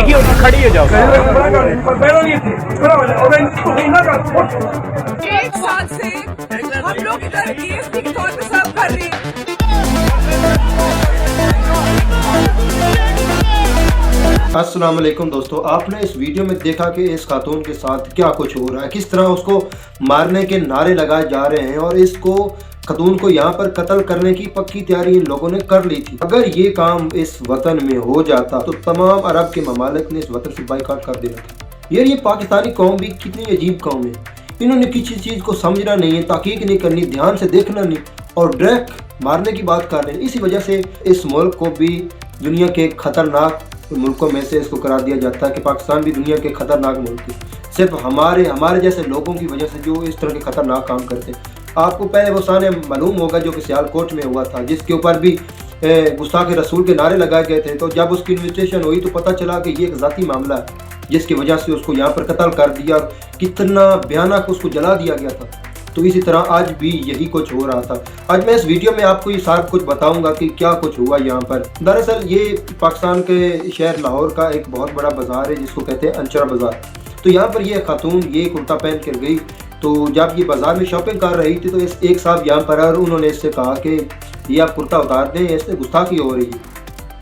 देखिए उसकी खड़ी हो जाओ। 1 साल से हम लोग इधर डीएसपी के तौर पे सर्व कर रहे हैं। अस्सलाम वालेकुम दोस्तों, आपने इस वीडियो में देखा कि इस खातून के साथ क्या कुछ हो रहा है, किस तरह उसको मारने के नारे लगाए जा रहे हैं और इसको खातून को यहाँ पर कत्ल करने की पक्की तैयारी इन लोगों ने कर ली थी। अगर ये काम इस वतन में हो जाता तो तमाम अरब के ममालिक ने इस वतन से बाइकाट कर देना था। यार ये पाकिस्तानी कौम भी कितनी अजीब कौम है, इन्होंने किसी चीज़ को समझना नहीं है, तहकीक नहीं करनी, ध्यान से देखना नहीं और डायरेक्ट मारने की बात कर रहे हैं। इसी वजह से इस मुल्क को भी दुनिया के खतरनाक मुल्कों में से इसको करार दिया जाता है कि पाकिस्तान भी दुनिया के खतरनाक मुल्क है, सिर्फ हमारे जैसे लोगों की वजह से जो इस तरह के खतरनाक काम करते हैं। आपको पहले वो साने मालूम होगा जो कि सियालकोट में हुआ था, जिसके ऊपर भी गुस्ताख रसूल के नारे लगाए गए थे। तो जब उसकी इन्विटेशन हुई तो पता चला कि ये एक ज़ाती मामला है, जिसकी वजह से उसको यहाँ पर कत्ल कर दिया, कितना भयानक उसको जला दिया गया था। तो इसी तरह आज भी यही कुछ हो रहा था। आज मैं इस वीडियो में आपको ये सारा कुछ बताऊंगा कि क्या कुछ हुआ यहाँ पर। दरअसल ये पाकिस्तान के शहर लाहौर का एक बहुत बड़ा बाज़ार है जिसको कहते हैं अंचरा बाज़ार। तो यहाँ पर ये खातून ये कुर्ता पहन कर गई, तो जब ये बाज़ार में शॉपिंग कर रही थी तो एक साहब यहाँ पर और उन्होंने इससे कहा कि ये आप कुर्ता उतार दें, इससे गुस्ताखी हो रही है,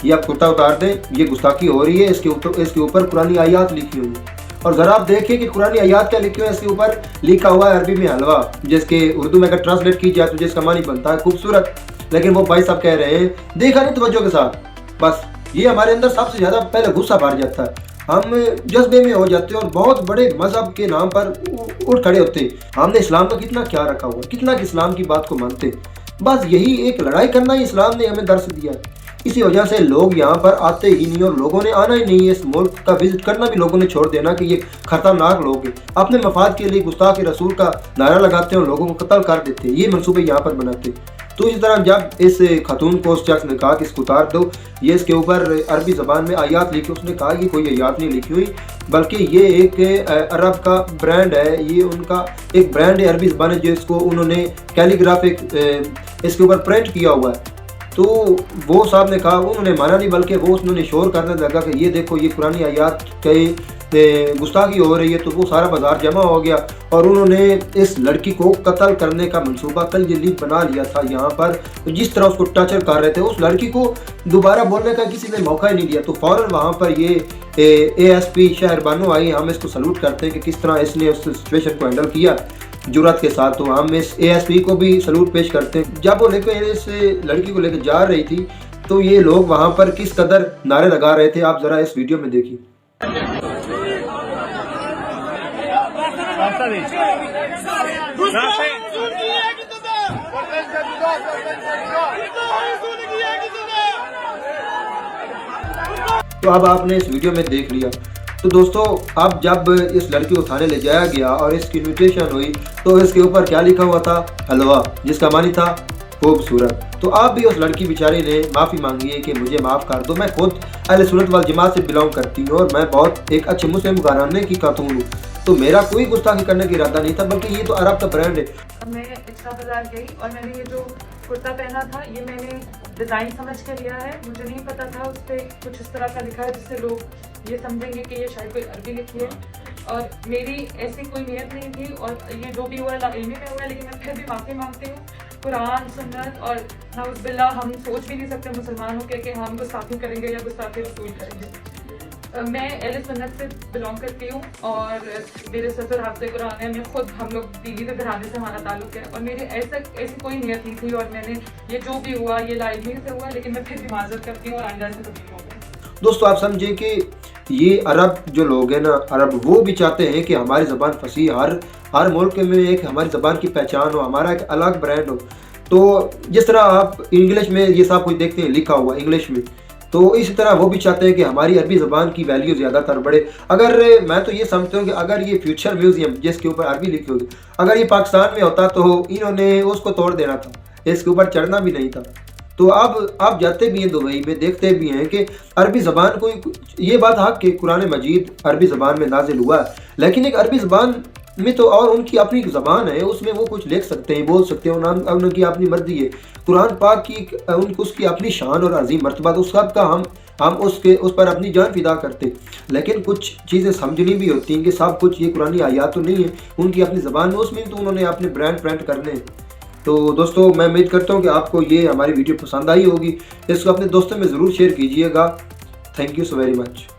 ये आप कुर्ता उतार दें, ये गुस्ताखी हो रही है, इसके ऊपर कुरानी आयात लिखी हुई है। और ज़रा आप देखिए कि कुरानी आयात क्या लिखी हुई है। इसके ऊपर लिखा हुआ है अरबी में हलवा, जिसके उर्दू में अगर ट्रांसलेट की जाए तो जिसका मानी बनता है खूबसूरत। लेकिन वो भाई साहब कह रहे हैं, देखा नहीं तवज्जो के साथ, बस ये हमारे अंदर सबसे ज़्यादा पहले गुस्सा भर जाता है, हम जज्बे में हो जाते हैं और बहुत बड़े मजहब के नाम पर उठ खड़े होते हैं। हमने इस्लाम का कितना क्या रखा हुआ, कितना इस्लाम की बात को मानते, बस यही एक लड़ाई करना ही इस्लाम ने हमें दर्श दिया है। इसी वजह से लोग यहाँ पर आते ही नहीं और लोगों ने आना ही नहीं है। इस मुल्क का विजिट करना भी लोगों ने छोड़ देना कि ये खतरनाक लोग हैं, अपने मफाद के लिए गुस्ताख रसूल का नारा लगाते हैं और लोगों को कत्ल कर देते हैं, ये मनसूबे यहाँ पर बनाते हैं। तो इसी तरह जब इस खातून को उस शख्स ने कहा कि इसको उतार दो, ये इसके ऊपर अरबी ज़बान में आयात लिखी, उसने कहा कि कोई आयात नहीं लिखी हुई, बल्कि ये एक अरब का ब्रांड है, ये उनका एक ब्रांड है अरबी ज़बान है जिसको उन्होंने कैलीग्राफिक इसके ऊपर प्रिंट किया हुआ है। तो वो साहब ने कहा, उन्होंने माना नहीं, बल्कि वो उन्होंने शोर करने लगा कि ये देखो ये पुरानी आयात के गुस्ताखी हो रही है। तो वो सारा बाजार जमा हो गया और उन्होंने इस लड़की को कत्ल करने का मंसूबा कल जल्दी बना लिया था। यहाँ पर जिस तरह उसको टर्चर कर रहे थे, उस लड़की को दोबारा बोलने का किसी ने मौका ही नहीं दिया। तो फ़ौरन वहाँ पर ये ASP शहर बानो आई, हम इसको सल्यूट करते हैं कि किस तरह इसने उस सिचुएशन को हैंडल किया जुर्रत के साथ। तो हम इस ASP को भी सल्यूट पेश करते हैं। जब वो लेकर इस लड़की को लेकर जा रही थी तो ये लोग वहाँ पर किस कदर नारे लगा रहे थे, आप ज़रा इस वीडियो में देखिए। तो अब आपने इस वीडियो में देख लिया। तो दोस्तों अब जब इस लड़की को थाने ले जाया गया और इसकी इन्विटेशन हुई तो इसके ऊपर क्या लिखा हुआ था, हलवा, जिसका मानी था खूबसूरत। तो आप भी उस लड़की बेचारी ने माफ़ी मांगी है कि मुझे माफ़ कर दो, मैं खुद अहले सुन्नत वल जमात से बिलोंग करती हूँ और मैं बहुत एक अच्छे मुस्लिम घराने की खातून हूँ, तो मेरा कोई गुस्ताखी करने का इरादा नहीं था, बल्कि ये तो अरब का ब्रांड है। मैं एक्स्ट्रा बाजार गई और मैंने ये जो कुर्ता पहना था ये मैंने डिज़ाइन समझ कर लिया है, मुझे नहीं पता था उस पर कुछ इस तरह का लिखा है जिससे लोग ये समझेंगे कि ये शायद कोई अरबी लिखी है, और मेरी ऐसी कोई नियत नहीं थी और ये जो भी हुआ इल्मी में हुआ है। लेकिन मैं फिर भी माफ़ी मांगती हूँ। कुरान, सुन्नत और नाउज़ुबिल्लाह हम सोच भी नहीं सकते मुसलमान होकर कि हम गुस्ताखी करेंगे या गुस्ताखी रसूल करेंगे। मैं अहले सुन्नत से बिलोंग करती हूँ और मेरे ससुर हाफ़िज़ कुरान है, मैं खुद हम लोग दीदी के घराने से हमारा ताल्लुक है और मेरी ऐसी कोई नियत नहीं थी और मैंने ये जो भी हुआ ये लाइल्मी से हुआ, लेकिन मैं फिर भी माज़रत करती हूँ और आइंदा से कभी होगा। दोस्तों आप समझे कि ये अरब जो लोग हैं ना, अरब वो भी चाहते हैं कि हमारी ज़बान फसी, हर मुल्क में एक हमारी ज़बान की पहचान हो, हमारा एक अलग ब्रांड हो। तो जिस तरह आप इंग्लिश में ये सब कुछ देखते हैं लिखा हुआ इंग्लिश में, तो इसी तरह वो भी चाहते हैं कि हमारी अरबी ज़बान की वैल्यू ज़्यादातर बढ़े। अगर मैं तो ये समझता हूँ कि अगर ये फ्यूचर म्यूज़ियम जिसके ऊपर अरबी लिखी होगी, अगर ये पाकिस्तान में होता तो इन्होंने उसको तोड़ देना था, इसके ऊपर चढ़ना भी नहीं था। तो अब आप जाते भी हैं दुबई में, देखते भी हैं कि अरबी ज़बान को, ये बात हक कि कुरान मजीद अरबी ज़बान में नाजिल हुआ है, लेकिन एक अरबी ज़बान में तो और उनकी अपनी ज़बान है, उसमें वो कुछ लिख सकते हैं, बोल सकते हैं, उनकी अपनी मर्जी है। कुरान पाक की उसकी अपनी शान और अजीम मर्तबा, तो सब का हम ہم اس پر اپنی جان فدا کرتے، لیکن کچھ چیزیں سمجھنی بھی ہوتی ہیں کہ سب کچھ یہ قرآنی آیات تو نہیں ہے، ان کی اپنی زبان میں، اس میں تو انہوں نے اپنے برانڈ کرنے ہیں۔ تو دوستو میں امید کرتا ہوں کہ آپ کو یہ ہماری ویڈیو پسند آئی ہوگی، اس کو اپنے دوستوں میں ضرور شیئر کیجئے گا۔ Thank you so very much.